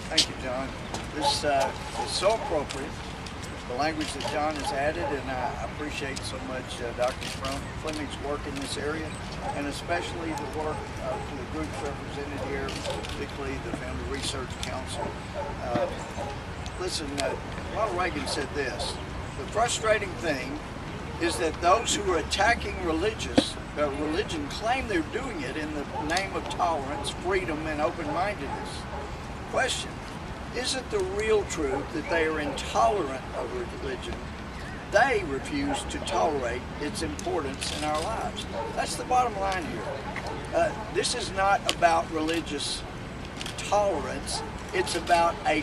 Thank you, John. This is so appropriate, the language that John has added, and I appreciate so much Dr. Fleming's work in this area, and especially the work to the groups represented here, particularly the Family Research Council. Listen, Ronald Reagan said this: the frustrating thing is that those who are attacking religion claim they're doing it in the name of tolerance, freedom, and open-mindedness. Question: isn't the real truth that they are intolerant of religion? They refuse to tolerate its importance in our lives. That's the bottom line here. This is not about religious tolerance. It's about a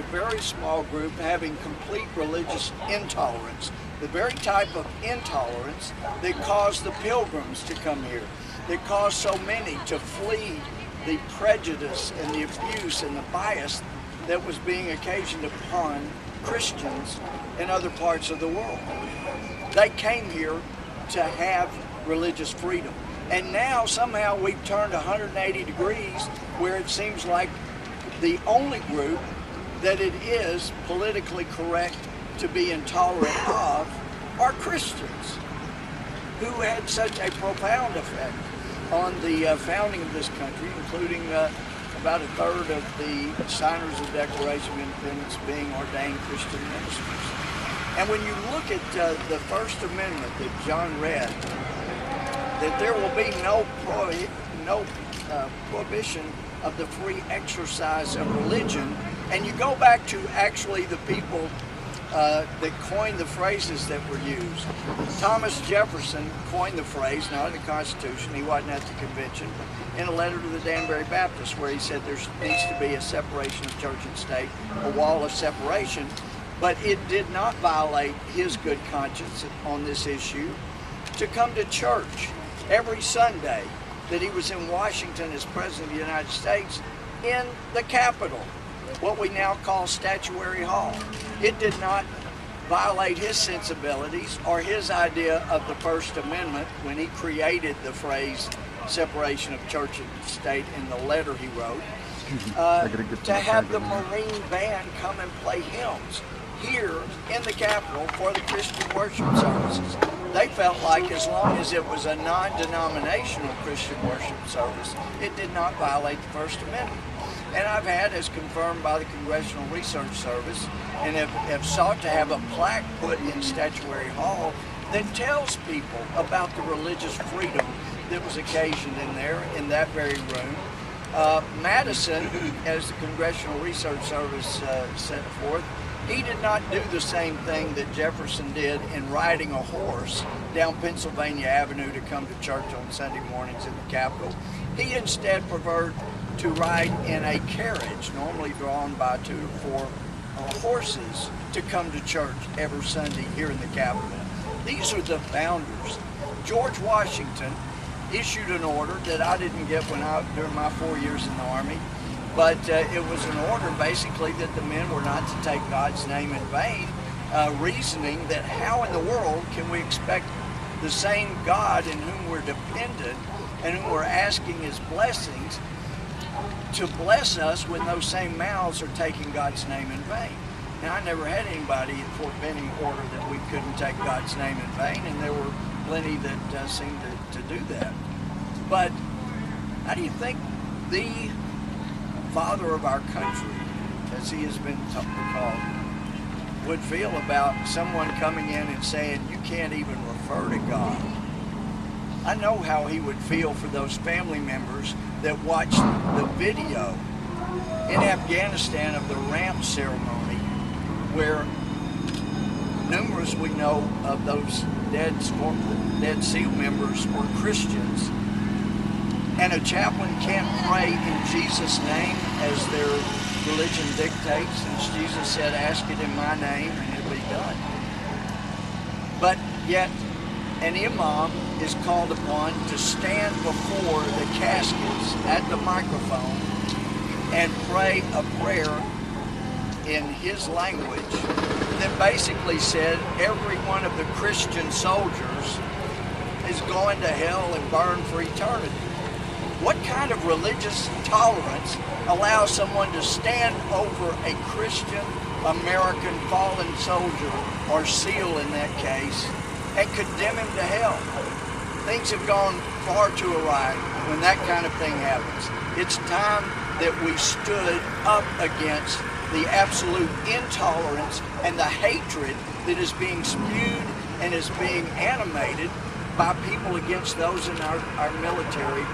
very small group having complete religious intolerance. The very type of intolerance that caused the Pilgrims to come here, that caused so many to flee the prejudice and the abuse and the bias that was being occasioned upon Christians in other parts of the world. They came here to have religious freedom. And now somehow we've turned 180 degrees where it seems like the only group that it is politically correct to be intolerant of are Christians, who had such a profound effect on the founding of this country, including about a third of the signers of the Declaration of Independence being ordained Christian ministers. And when you look at the First Amendment that John read, that there will be no prohibition of the free exercise of religion, and you go back to actually the people that coined the phrases that were used. Thomas Jefferson coined the phrase, not in the Constitution, he wasn't at the convention, but in a letter to the Danbury Baptists where he said there needs to be a separation of church and state, a wall of separation, but it did not violate his good conscience on this issue to come to church every Sunday that he was in Washington as President of the United States in the Capitol, what we now call Statuary Hall. It did not violate his sensibilities or his idea of the First Amendment when he created the phrase separation of church and state in the letter he wrote, to have the Marine Band come and play hymns here in the Capitol for the Christian worship services. They felt like as long as it was a non-denominational Christian worship service, it did not violate the First Amendment. And I've had, as confirmed by the Congressional Research Service, and have sought to have a plaque put in Statuary Hall that tells people about the religious freedom that was occasioned in there, in that very room. Madison, as the Congressional Research Service set forth, he did not do the same thing that Jefferson did in riding a horse down Pennsylvania Avenue to come to church on Sunday mornings in the Capitol. He instead preferred to ride in a carriage, normally drawn by 2 to 4 horses, to come to church every Sunday here in the Capitol. These are the founders. George Washington issued an order that I didn't get during my 4 years in the Army, but it was an order basically that the men were not to take God's name in vain, reasoning that how in the world can we expect the same God in whom we're dependent and whom we're asking his blessings to bless us when those same mouths are taking God's name in vain. Now, I never had anybody at Fort Benning order that we couldn't take God's name in vain, and there were plenty that seemed to do that. But how do you think the father of our country, as he has been called, would feel about someone coming in and saying, you can't even refer to God? I know how he would feel for those family members that watched the video in Afghanistan of the ramp ceremony, where numerous, we know, of those dead SEAL members were Christians, and a chaplain can't pray in Jesus' name as their religion dictates, and Jesus said, ask it in my name and it'll be done. But yet an imam is called upon to stand before the caskets at the microphone and pray a prayer in his language that basically said every one of the Christian soldiers is going to hell and burn for eternity. What kind of religious tolerance allows someone to stand over a Christian American fallen soldier, or SEAL in that case, and condemn him to hell? Things have gone far too awry when that kind of thing happens. It's time that we stood up against the absolute intolerance and the hatred that is being spewed and is being animated by people against those in our military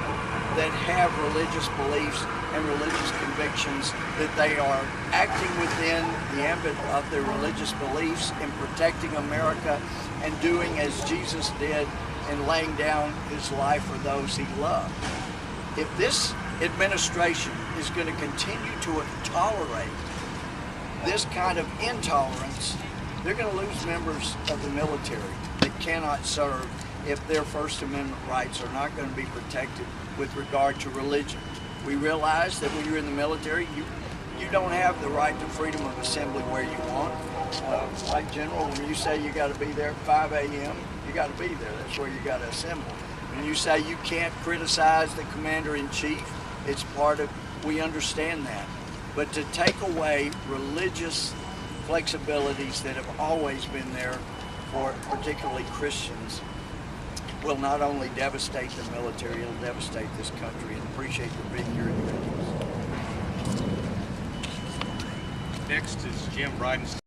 that have religious beliefs and religious convictions, that they are acting within the ambit of their religious beliefs in protecting America and doing as Jesus did in laying down his life for those he loved. If this administration is going to continue to tolerate this kind of intolerance, they're going to lose members of the military that cannot serve if their First Amendment rights are not going to be protected with regard to religion. We realize that when you're in the military, you don't have the right to freedom of assembly where you want. Like General, when you say you got to be there at 5 a.m., you got to be there. That's where you got to assemble. When you say you can't criticize the Commander-in-Chief, it's part of, we understand that. But to take away religious flexibilities that have always been there for particularly Christians will not only devastate the military, it'll devastate this country, and appreciate you being here individuals. Next is Jim Bridenstine.